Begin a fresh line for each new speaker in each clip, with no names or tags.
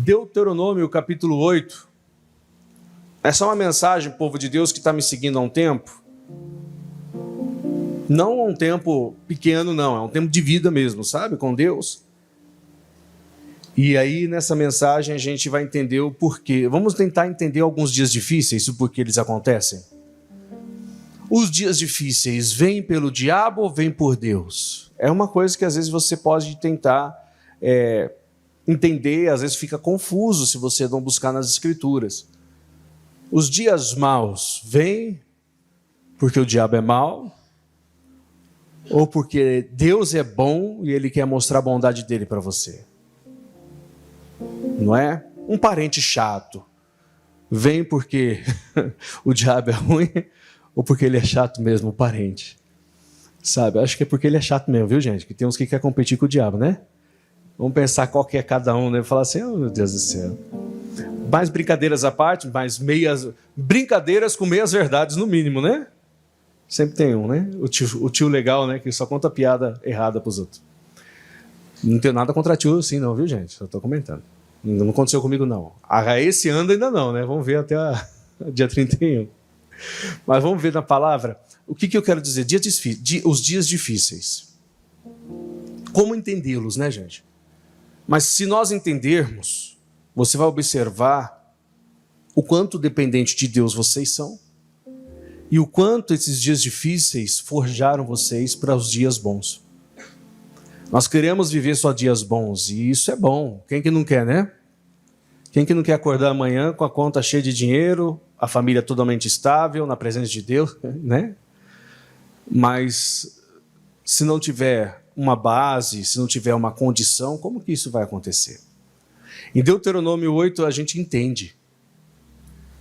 Deuteronômio, capítulo 8. Essa é uma mensagem, povo de Deus, que está me seguindo há um tempo. Não há um tempo pequeno, não. É um tempo de vida mesmo, sabe? Com Deus. E aí, nessa mensagem, a gente vai entender o porquê. Vamos tentar entender alguns dias difíceis, o porquê eles acontecem. Os dias difíceis vêm pelo diabo ou vêm por Deus? É uma coisa que às vezes você pode tentar entender, às vezes fica confuso se você não buscar nas Escrituras. Os dias maus vêm porque o diabo é mau? Ou porque Deus é bom e Ele quer mostrar a bondade dele para você? Não é? Um parente chato vem porque o diabo é ruim ou porque ele é chato mesmo, o parente? Sabe, acho que é porque ele é chato mesmo, viu, gente? Que tem uns que querem competir com o diabo, né? Vamos pensar qual que é cada um, né? Falar assim, oh, meu Deus do céu. Mais brincadeiras à parte, mais brincadeiras com meias verdades, no mínimo, né? Sempre tem um, né? O tio legal, né? Que só conta piada errada pros outros. Não tenho nada contra tio assim, não, viu, gente? Só tô comentando. Não aconteceu comigo, não. Esse ano ainda não, né? Vamos ver até dia 31. Mas vamos ver na palavra. O que eu quero dizer? Os dias difíceis. Como entendê-los, né, gente? Mas se nós entendermos, você vai observar o quanto dependente de Deus vocês são e o quanto esses dias difíceis forjaram vocês para os dias bons. Nós queremos viver só dias bons e isso é bom. Quem que não quer, né? Quem que não quer acordar amanhã com a conta cheia de dinheiro, a família totalmente estável, na presença de Deus, né? Mas se não tiver uma base, se não tiver uma condição, como que isso vai acontecer? Em Deuteronômio 8, a gente entende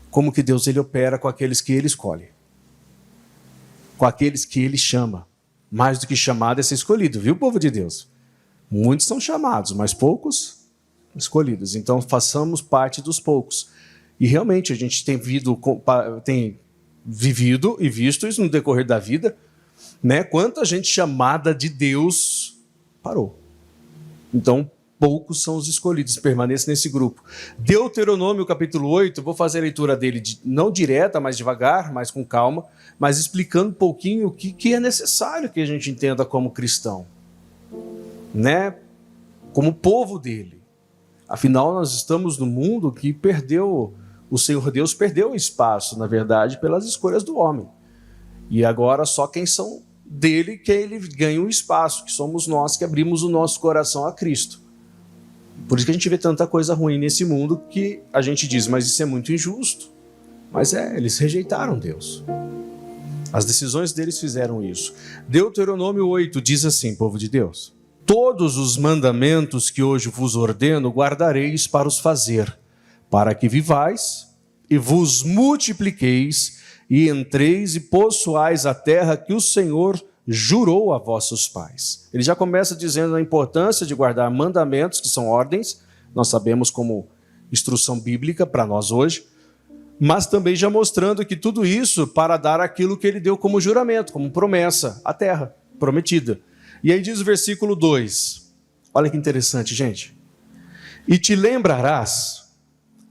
como que Deus ele opera com aqueles que ele escolhe, com aqueles que ele chama. Mais do que chamado é ser escolhido, viu, povo de Deus? Muitos são chamados, mas poucos escolhidos. Então, façamos parte dos poucos. E realmente, a gente tem vivido e visto isso no decorrer da vida, né? Quanta gente chamada de Deus parou. Então, poucos são os escolhidos, permaneçam nesse grupo. Deuteronômio, capítulo 8, vou fazer a leitura dele não direta, mas devagar, mas com calma, mas explicando um pouquinho o que é necessário que a gente entenda como cristão, né? Como povo dele. Afinal, nós estamos num mundo que o Senhor Deus perdeu o espaço, na verdade, pelas escolhas do homem. E agora só quem são dele que ele ganha o espaço, que somos nós que abrimos o nosso coração a Cristo. Por isso que a gente vê tanta coisa ruim nesse mundo que a gente diz, mas isso é muito injusto. Mas eles rejeitaram Deus. As decisões deles fizeram isso. Deuteronômio 8 diz assim, povo de Deus: todos os mandamentos que hoje vos ordeno guardareis para os fazer, para que vivais e vos multipliqueis e entreis e possuais a terra que o Senhor jurou a vossos pais. Ele já começa dizendo a importância de guardar mandamentos, que são ordens, nós sabemos como instrução bíblica para nós hoje, mas também já mostrando que tudo isso para dar aquilo que ele deu como juramento, como promessa, a terra prometida. E aí diz o versículo 2, olha que interessante, gente. E te lembrarás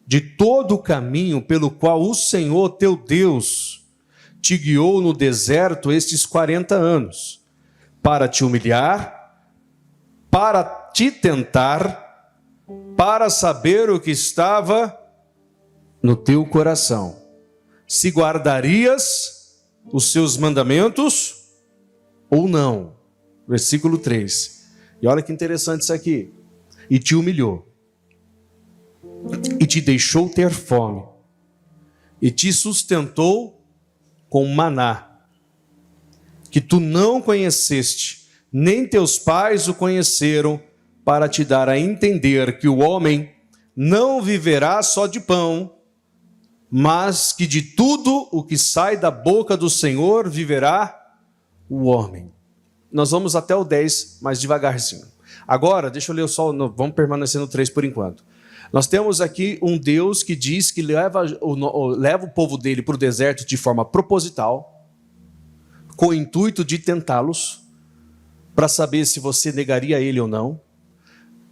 de todo o caminho pelo qual o Senhor teu Deus te guiou no deserto estes 40 anos, para te humilhar, para te tentar, para saber o que estava no teu coração, se guardarias os seus mandamentos ou não. Versículo 3. E olha que interessante isso aqui. E te humilhou, e te deixou ter fome, e te sustentou com maná, que tu não conheceste, nem teus pais o conheceram, para te dar a entender que o homem não viverá só de pão, mas que de tudo o que sai da boca do Senhor viverá o homem. Nós vamos até o 10, mais devagarzinho. Agora, deixa eu ler vamos permanecer no 3 por enquanto. Nós temos aqui um Deus que diz que leva o povo dele para o deserto de forma proposital, com o intuito de tentá-los, para saber se você negaria a ele ou não,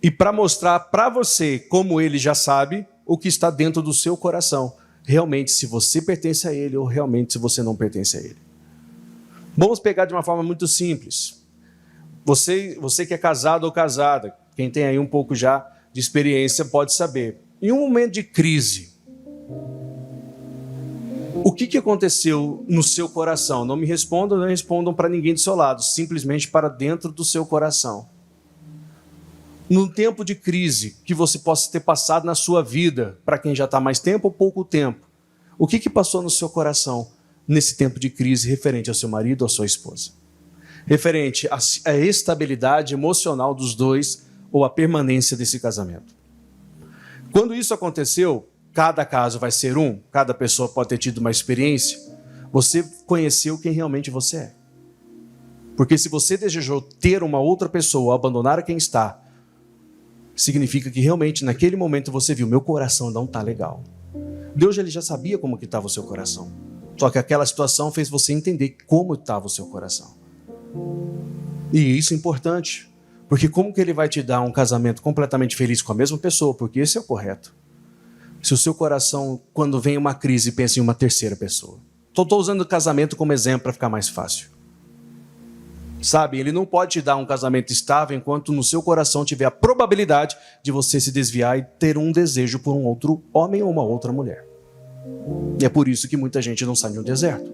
e para mostrar para você como ele já sabe o que está dentro do seu coração. Realmente, se você pertence a ele ou realmente se você não pertence a ele. Vamos pegar de uma forma muito simples. Você que é casado ou casada, quem tem aí um pouco já de experiência pode saber. Em um momento de crise, o que aconteceu no seu coração? Não me respondam, não respondam para ninguém do seu lado, simplesmente para dentro do seu coração. Num tempo de crise que você possa ter passado na sua vida, para quem já está mais tempo ou pouco tempo, o que passou no seu coração nesse tempo de crise referente ao seu marido ou à sua esposa? Referente à estabilidade emocional dos dois ou à permanência desse casamento. Quando isso aconteceu, cada caso vai ser cada pessoa pode ter tido uma experiência, você conheceu quem realmente você é. Porque se você desejou ter uma outra pessoa ou abandonar quem está, significa que realmente naquele momento você viu, meu coração não está legal. Deus ele já sabia como que estava o seu coração. Só que aquela situação fez você entender como estava o seu coração. E isso é importante. Porque como que ele vai te dar um casamento completamente feliz com a mesma pessoa? Porque esse é o correto. Se o seu coração, quando vem uma crise, pensa em uma terceira pessoa. Estou usando o casamento como exemplo para ficar mais fácil. Sabe, ele não pode te dar um casamento estável enquanto no seu coração tiver a probabilidade de você se desviar e ter um desejo por um outro homem ou uma outra mulher. E é por isso que muita gente não sai de um deserto.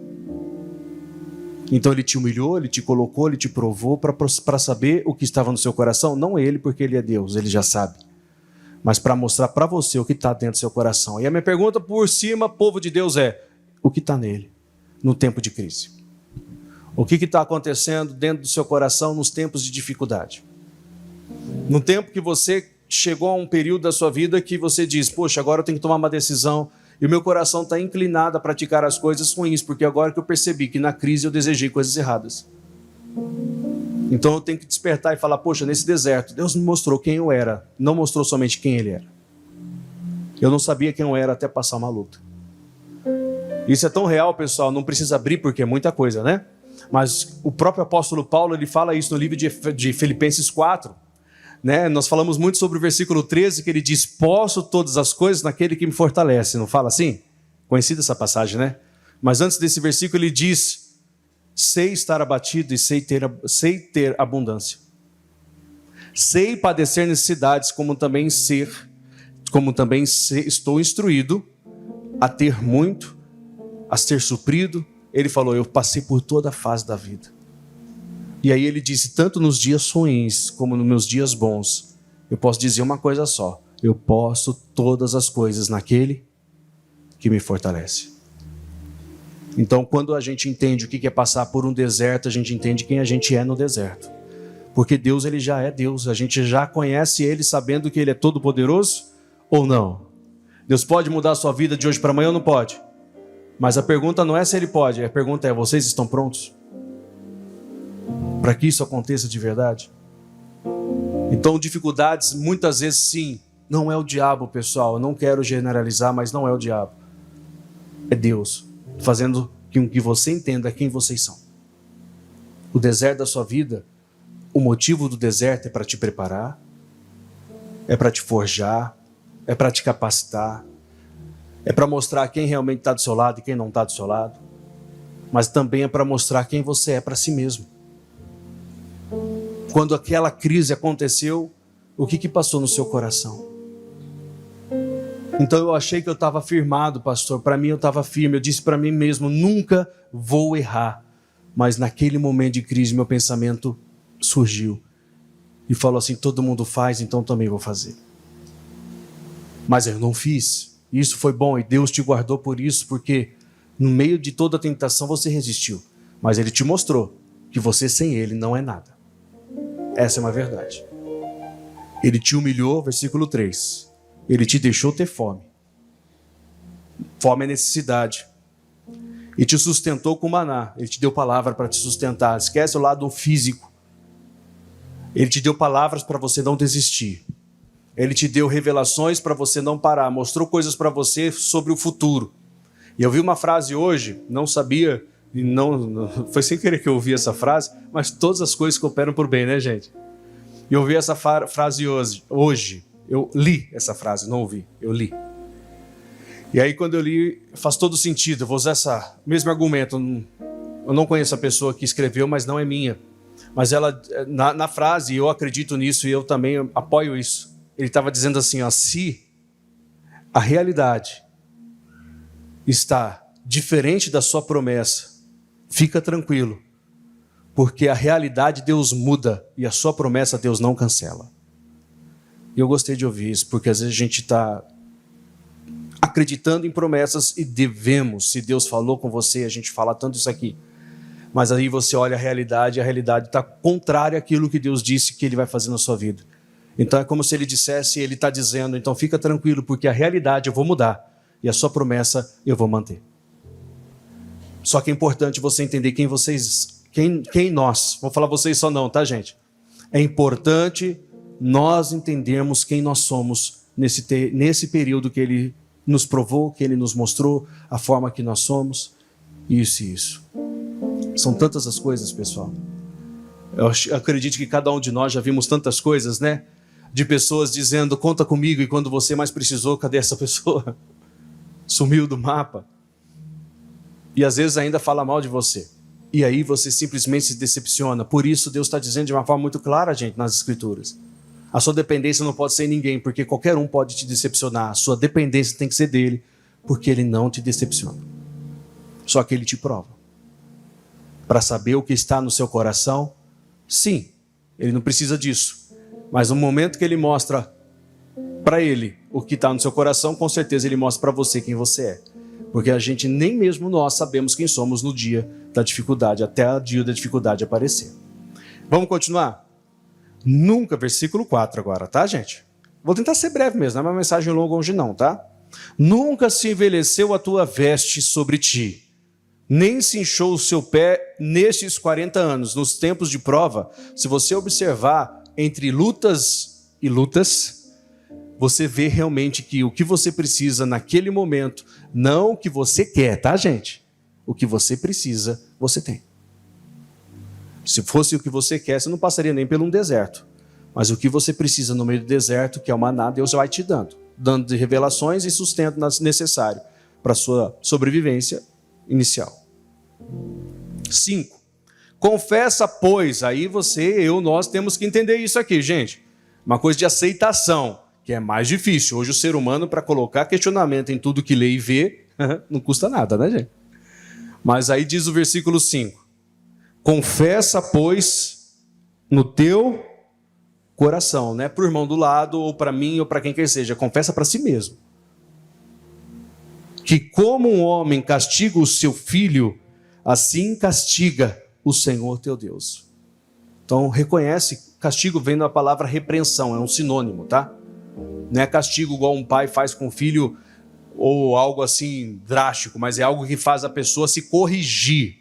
Então ele te humilhou, ele te colocou, ele te provou para saber o que estava no seu coração. Não ele, porque ele é Deus, ele já sabe. Mas para mostrar para você o que está dentro do seu coração. E a minha pergunta por cima, povo de Deus, é: o que está nele no tempo de crise? O que está acontecendo dentro do seu coração nos tempos de dificuldade? No tempo que você chegou a um período da sua vida que você diz, poxa, agora eu tenho que tomar uma decisão e o meu coração está inclinado a praticar as coisas ruins, porque agora que eu percebi que na crise eu desejei coisas erradas. Então eu tenho que despertar e falar, poxa, nesse deserto, Deus me mostrou quem eu era, não mostrou somente quem Ele era. Eu não sabia quem eu era até passar uma luta. Isso é tão real, pessoal, não precisa abrir porque é muita coisa, né? Mas o próprio apóstolo Paulo, ele fala isso no livro de Filipenses 4. Né? Nós falamos muito sobre o versículo 13, que ele diz, posso todas as coisas naquele que me fortalece. Não fala assim? Conhecida essa passagem, né? Mas antes desse versículo ele diz, sei estar abatido e sei ter abundância. Sei padecer necessidades, como também estou instruído a ter muito, a ser suprido. Ele falou, eu passei por toda a fase da vida. E aí ele disse, tanto nos dias ruins como nos meus dias bons, eu posso dizer uma coisa só, eu posso todas as coisas naquele que me fortalece. Então, quando a gente entende o que é passar por um deserto, a gente entende quem a gente é no deserto. Porque Deus, ele já é Deus, a gente já conhece ele sabendo que ele é todo poderoso ou não? Deus pode mudar a sua vida de hoje para amanhã ou não pode? Mas a pergunta não é se ele pode, a pergunta é, vocês estão prontos? Para que isso aconteça de verdade? Então, dificuldades, muitas vezes sim, não é o diabo, pessoal. Eu não quero generalizar, mas não é o diabo. É Deus, fazendo com que você entenda quem vocês são. O deserto da sua vida, o motivo do deserto é para te preparar, é para te forjar, é para te capacitar, é para mostrar quem realmente está do seu lado e quem não está do seu lado, mas também é para mostrar quem você é para si mesmo. Quando aquela crise aconteceu, o que passou no seu coração? Então eu achei que eu estava firmado, pastor. Para mim eu estava firme. Eu disse para mim mesmo, nunca vou errar. Mas naquele momento de crise, meu pensamento surgiu. E falou assim, todo mundo faz, então também vou fazer. Mas eu não fiz. Isso foi bom e Deus te guardou por isso, porque no meio de toda a tentação você resistiu. Mas Ele te mostrou que você sem Ele não é nada. Essa é uma verdade. Ele te humilhou, versículo 3. Ele te deixou ter fome. Fome é necessidade. E te sustentou com maná. Ele te deu palavra para te sustentar. Esquece o lado físico. Ele te deu palavras para você não desistir. Ele te deu revelações para você não parar. Mostrou coisas para você sobre o futuro. E eu vi uma frase hoje, não sabia, e não foi sem querer que eu ouvi essa frase, mas todas as coisas cooperam por bem, né, gente? E eu ouvi essa frase hoje. Eu li essa frase, não ouvi, eu li. E aí quando eu li, faz todo sentido. Eu vou usar esse mesmo argumento. Eu não conheço a pessoa que escreveu, mas não é minha. Mas ela, na frase, eu acredito nisso e eu também apoio isso. Ele estava dizendo assim, ó, se a realidade está diferente da sua promessa, fica tranquilo, porque a realidade Deus muda e a sua promessa Deus não cancela. E eu gostei de ouvir isso, porque às vezes a gente está acreditando em promessas e devemos, se Deus falou com você, a gente fala tanto isso aqui, mas aí você olha a realidade está contrária àquilo que Deus disse que Ele vai fazer na sua vida. Então é como se Ele dissesse, Ele está dizendo, então fica tranquilo, porque a realidade eu vou mudar e a sua promessa eu vou manter. Só que é importante você entender quem nós, vou falar vocês só não, tá gente? É importante nós entendermos quem nós somos nesse período que Ele nos provou, que Ele nos mostrou, a forma que nós somos, isso e isso. São tantas as coisas, pessoal. Eu acredito que cada um de nós já vimos tantas coisas, né? De pessoas dizendo, conta comigo, e quando você mais precisou, cadê essa pessoa? Sumiu do mapa. E às vezes ainda fala mal de você. E aí você simplesmente se decepciona. Por isso Deus está dizendo de uma forma muito clara, gente, nas Escrituras. A sua dependência não pode ser em ninguém, porque qualquer um pode te decepcionar. A sua dependência tem que ser dele, porque ele não te decepciona. Só que ele te prova. Para saber o que está no seu coração, sim, ele não precisa disso. Mas no momento que ele mostra para ele o que está no seu coração, com certeza ele mostra para você quem você é. Porque a gente, nem mesmo nós, sabemos quem somos no dia da dificuldade, até o dia da dificuldade aparecer. Vamos continuar? Nunca, versículo 4 agora, tá, gente? Vou tentar ser breve mesmo, não é uma mensagem longa hoje não, tá? Nunca se envelheceu a tua veste sobre ti, nem se inchou o seu pé nestes 40 anos, nos tempos de prova. Se você observar entre lutas e lutas, você vê realmente que o que você precisa naquele momento, não o que você quer, tá, gente? O que você precisa, você tem. Se fosse o que você quer, você não passaria nem por um deserto. Mas o que você precisa no meio do deserto, que é o maná, Deus vai te dando de revelações e sustento necessário para a sua sobrevivência inicial. 5. Confessa, pois, aí nós temos que entender isso aqui, gente. Uma coisa de aceitação, que é mais difícil. Hoje o ser humano, para colocar questionamento em tudo que lê e vê, não custa nada, né, gente? Mas aí diz o versículo 5. Confessa, pois, no teu coração, não é para o irmão do lado, ou para mim, ou para quem quer seja. Confessa para si mesmo. Que como um homem castiga o seu filho, assim castiga o Senhor teu Deus. Então, reconhece, castigo vem da palavra repreensão, é um sinônimo, tá? Não é castigo igual um pai faz com o filho, ou algo assim drástico, mas é algo que faz a pessoa se corrigir.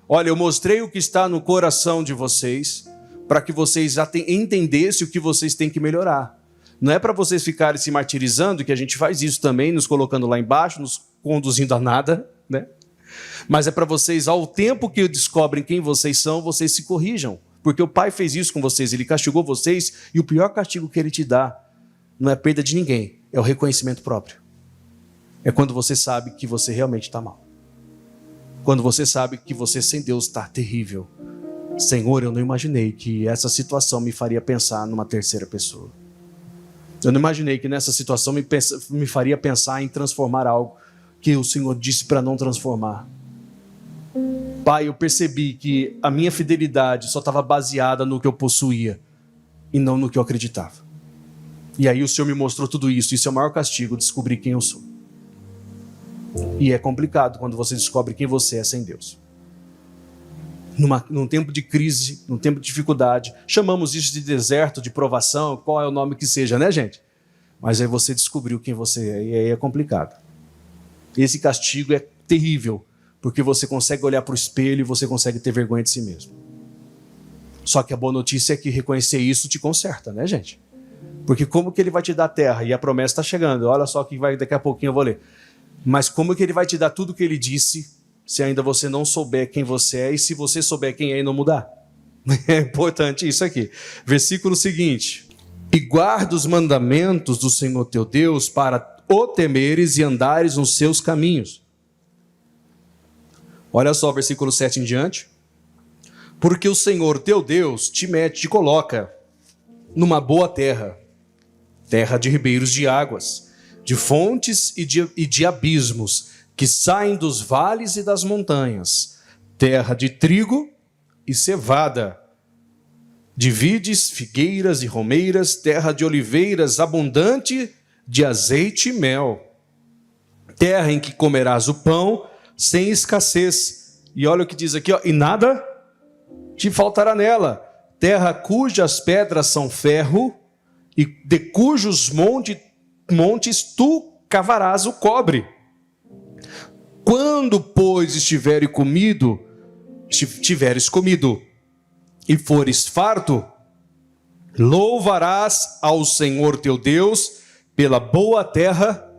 Olha, eu mostrei o que está no coração de vocês, para que vocês entendessem o que vocês têm que melhorar. Não é para vocês ficarem se martirizando, que a gente faz isso também, nos colocando lá embaixo, nos conduzindo a nada, né? Mas é para vocês, ao tempo que descobrem quem vocês são, vocês se corrijam. Porque o Pai fez isso com vocês, Ele castigou vocês, e o pior castigo que Ele te dá não é perda de ninguém, é o reconhecimento próprio. É quando você sabe que você realmente está mal. Quando você sabe que você sem Deus está terrível. Senhor, eu não imaginei que essa situação me faria pensar numa terceira pessoa. Eu não imaginei que nessa situação me faria pensar em transformar algo que o Senhor disse para não transformar. Pai, eu percebi que a minha fidelidade só estava baseada no que eu possuía e não no que eu acreditava. E aí o Senhor me mostrou tudo isso. Isso é o maior castigo, descobrir quem eu sou. E é complicado quando você descobre quem você é sem Deus. Num tempo de crise, num tempo de dificuldade, chamamos isso de deserto, de provação, qual é o nome que seja, né, gente? Mas aí você descobriu quem você é, e aí é complicado. Esse castigo é terrível, porque você consegue olhar para o espelho e você consegue ter vergonha de si mesmo. Só que a boa notícia é que reconhecer isso te conserta, né, gente? Porque como que ele vai te dar a terra? E a promessa está chegando, olha só que daqui a pouquinho eu vou ler. Mas como que ele vai te dar tudo o que ele disse, se ainda você não souber quem você é, e se você souber quem é e não mudar? É importante isso aqui. Versículo seguinte: e guarda os mandamentos do Senhor teu Deus para o temeres e andares nos seus caminhos. Olha só o versículo 7 em diante. Porque o Senhor teu Deus te coloca numa boa terra, terra de ribeiros de águas, de fontes e de abismos, que saem dos vales e das montanhas, terra de trigo e cevada, de vides, figueiras e romeiras, terra de oliveiras, abundante de azeite e mel, terra em que comerás o pão sem escassez. E olha o que diz aqui, ó, e nada te faltará nela, terra cujas pedras são ferro, e de cujos montes tu cavarás o cobre. Quando, pois, tiveres comido e fores farto, louvarás ao Senhor teu Deus pela boa terra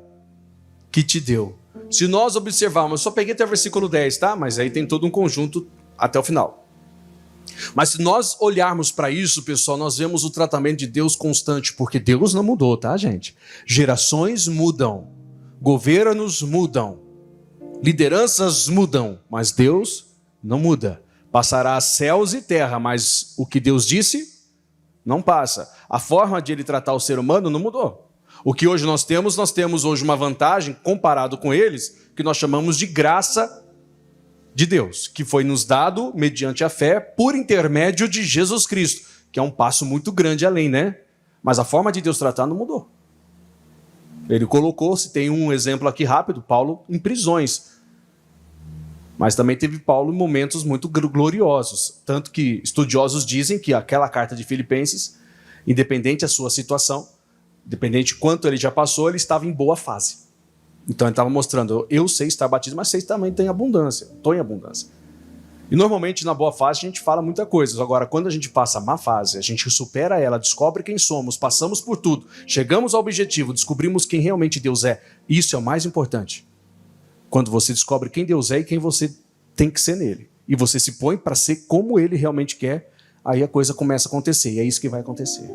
que te deu. Se nós observarmos, eu só peguei até o versículo 10, tá? Mas aí tem todo um conjunto até o final. Mas se nós olharmos para isso, pessoal, nós vemos o tratamento de Deus constante, porque Deus não mudou, tá, gente? Gerações mudam, governos mudam, lideranças mudam, mas Deus não muda. Passará céus e terra, mas o que Deus disse não passa. A forma de ele tratar o ser humano não mudou. O que hoje nós temos hoje uma vantagem comparado com eles, que nós chamamos de graça de Deus, que foi nos dado mediante a fé por intermédio de Jesus Cristo, que é um passo muito grande além, né? Mas a forma de Deus tratar não mudou. Ele colocou, se tem um exemplo aqui rápido, Paulo em prisões. Mas também teve Paulo em momentos muito gloriosos. Tanto que estudiosos dizem que aquela carta de Filipenses, independente da sua situação, independente de quanto ele já passou, ele estava em boa fase. Então ele estava mostrando, eu sei estar batido, mas vocês também têm abundância, estou em abundância. E normalmente na boa fase a gente fala muita coisa. Agora, quando a gente passa a má fase, a gente supera ela, descobre quem somos, passamos por tudo, chegamos ao objetivo, descobrimos quem realmente Deus é. Isso é o mais importante. Quando você descobre quem Deus é e quem você tem que ser nele. E você se põe para ser como ele realmente quer, aí a coisa começa a acontecer. E é isso que vai acontecer.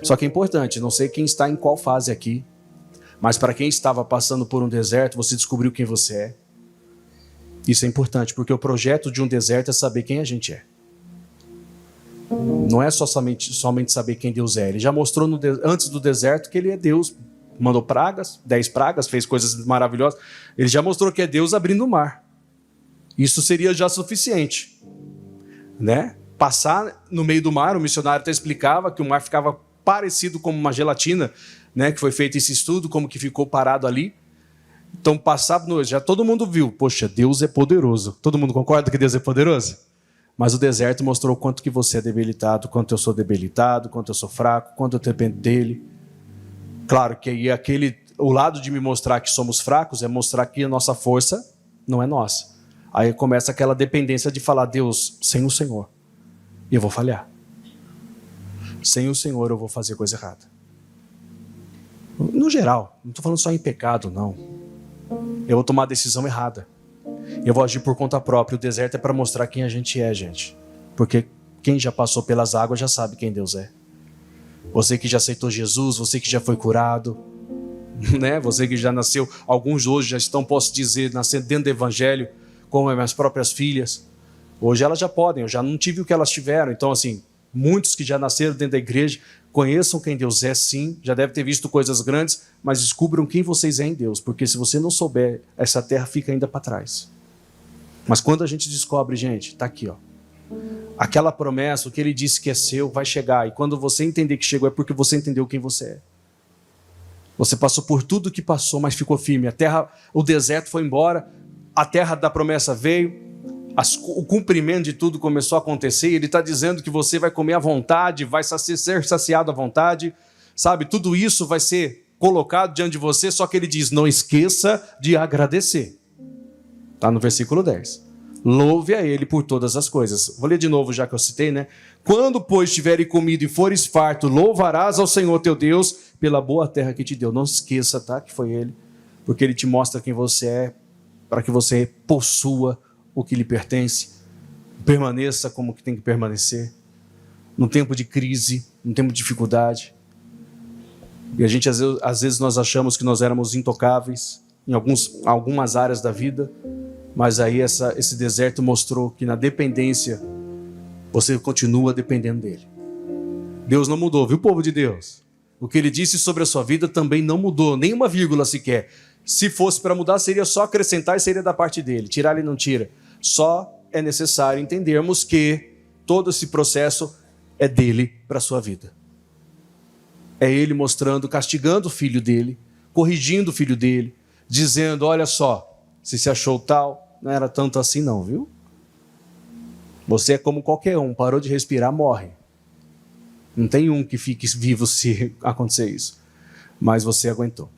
Só que é importante, não sei quem está em qual fase aqui, mas para quem estava passando por um deserto, você descobriu quem você é. Isso é importante, porque o projeto de um deserto é saber quem a gente é. Não é somente saber quem Deus é. Ele já mostrou antes do deserto que ele é Deus. Mandou pragas, 10 pragas, fez coisas maravilhosas. Ele já mostrou que é Deus abrindo o mar. Isso seria já suficiente, né? Passar no meio do mar, o missionário até explicava que o mar ficava parecido como uma gelatina, né? Que foi feito esse estudo, como que ficou parado ali. Então, já todo mundo viu, poxa, Deus é poderoso. Todo mundo concorda que Deus é poderoso? Mas o deserto mostrou quanto que você é debilitado, quanto eu sou debilitado, quanto eu sou fraco, quanto eu dependo dele. Claro que aí o lado de me mostrar que somos fracos é mostrar que a nossa força não é nossa. Aí começa aquela dependência de falar, Deus, sem o Senhor, eu vou falhar. Sem o Senhor eu vou fazer coisa errada. No geral, não estou falando só em pecado, não. Eu vou tomar a decisão errada. Eu vou agir por conta própria. O deserto é para mostrar quem a gente é, gente. Porque quem já passou pelas águas já sabe quem Deus é. Você que já aceitou Jesus, você que já foi curado, né? Você que já nasceu, alguns hoje já estão, posso dizer, nascendo dentro do evangelho, como as minhas próprias filhas. Hoje elas já podem, eu já não tive o que elas tiveram. Então, assim, muitos que já nasceram dentro da igreja, conheçam quem Deus é, sim, já devem ter visto coisas grandes, mas descubram quem vocês é em Deus, porque se você não souber, essa terra fica ainda para trás. Mas quando a gente descobre, gente, está aqui, ó. Aquela promessa, o que ele disse que é seu, vai chegar. E quando você entender que chegou, é porque você entendeu quem você é. Você passou por tudo que passou, mas ficou firme. A terra, o deserto foi embora, a terra da promessa veio, o cumprimento de tudo começou a acontecer. Ele está dizendo que você vai comer à vontade, vai ser saciado à vontade, sabe? Tudo isso vai ser colocado diante de você, só que ele diz, não esqueça de agradecer. Está no versículo 10. Louve a ele por todas as coisas. Vou ler de novo, já que eu citei, né? Quando, pois, tiveres comido e fores farto, louvarás ao Senhor teu Deus pela boa terra que te deu. Não esqueça, tá? Que foi ele. Porque ele te mostra quem você é, para que você possua o que lhe pertence. permaneça como que tem que permanecer, num tempo de crise, num tempo de dificuldade. E a gente, às vezes nós achamos que nós éramos intocáveis em algumas áreas da vida, mas aí esse deserto mostrou que na dependência, você continua dependendo dele. Deus não mudou, viu, povo de Deus? O que ele disse sobre a sua vida também não mudou, nem uma vírgula sequer. Se fosse para mudar, seria só acrescentar e seria da parte dele. Tirar, ele não tira. Só é necessário entendermos que todo esse processo é dele para a sua vida. É ele mostrando, castigando o filho dele, corrigindo o filho dele, dizendo, olha só, se achou tal, não era tanto assim não, viu? Você é como qualquer um, parou de respirar, morre. Não tem um que fique vivo se acontecer isso. Mas você aguentou.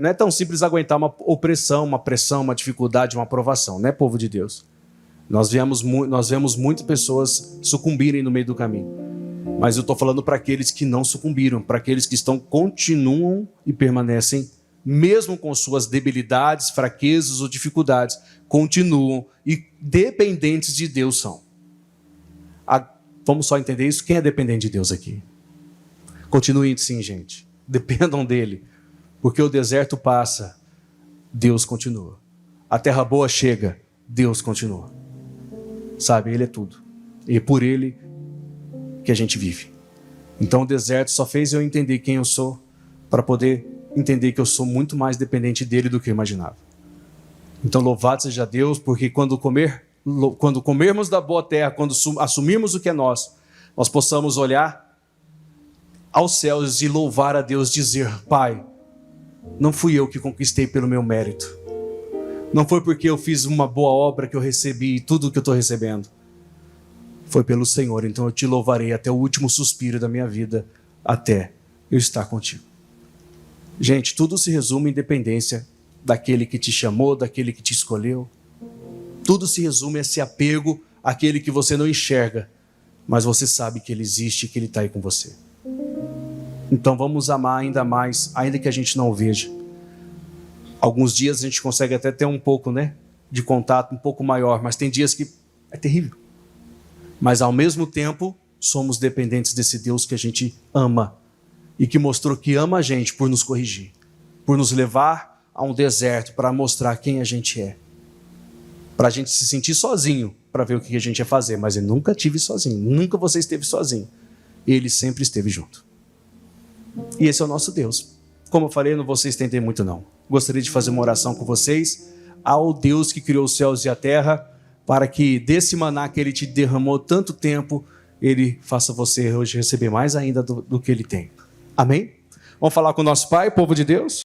Não é tão simples aguentar uma opressão, uma pressão, uma dificuldade, uma provação, né, povo de Deus? Nós vemos muitas pessoas sucumbirem no meio do caminho. Mas eu estou falando para aqueles que não sucumbiram, para aqueles que continuam e permanecem, mesmo com suas debilidades, fraquezas ou dificuldades, continuam e dependentes de Deus são. Vamos só entender isso? Quem é dependente de Deus aqui? Continuem sim, gente. Dependam dele. Porque o deserto passa, Deus continua. A terra boa chega, Deus continua. Sabe, ele é tudo. E é por ele que a gente vive. Então o deserto só fez eu entender quem eu sou, para poder entender que eu sou muito mais dependente dele do que eu imaginava. Então louvado seja Deus, porque quando comermos da boa terra, quando assumirmos o que é nosso, nós possamos olhar aos céus e louvar a Deus, dizer, Pai, não fui eu que conquistei pelo meu mérito. Não foi porque eu fiz uma boa obra que eu recebi tudo o que eu estou recebendo. Foi pelo Senhor, então eu te louvarei até o último suspiro da minha vida, até eu estar contigo. Gente, tudo se resume em dependência daquele que te chamou, daquele que te escolheu. Tudo se resume a esse apego àquele que você não enxerga, mas você sabe que ele existe e que ele está aí com você. Então vamos amar ainda mais, ainda que a gente não o veja. Alguns dias a gente consegue até ter um pouco, de contato, um pouco maior, mas tem dias que é terrível. Mas ao mesmo tempo, somos dependentes desse Deus que a gente ama e que mostrou que ama a gente por nos corrigir, por nos levar a um deserto para mostrar quem a gente é. Para a gente se sentir sozinho, para ver o que a gente ia fazer. Mas eu nunca estive sozinho, nunca você esteve sozinho. Ele sempre esteve junto. E esse é o nosso Deus. Como eu falei, eu não vou se estender muito não. Gostaria de fazer uma oração com vocês ao Deus que criou os céus e a terra, para que desse maná que ele te derramou tanto tempo, ele faça você hoje receber mais ainda do que ele tem. Amém? Vamos falar com o nosso Pai, povo de Deus?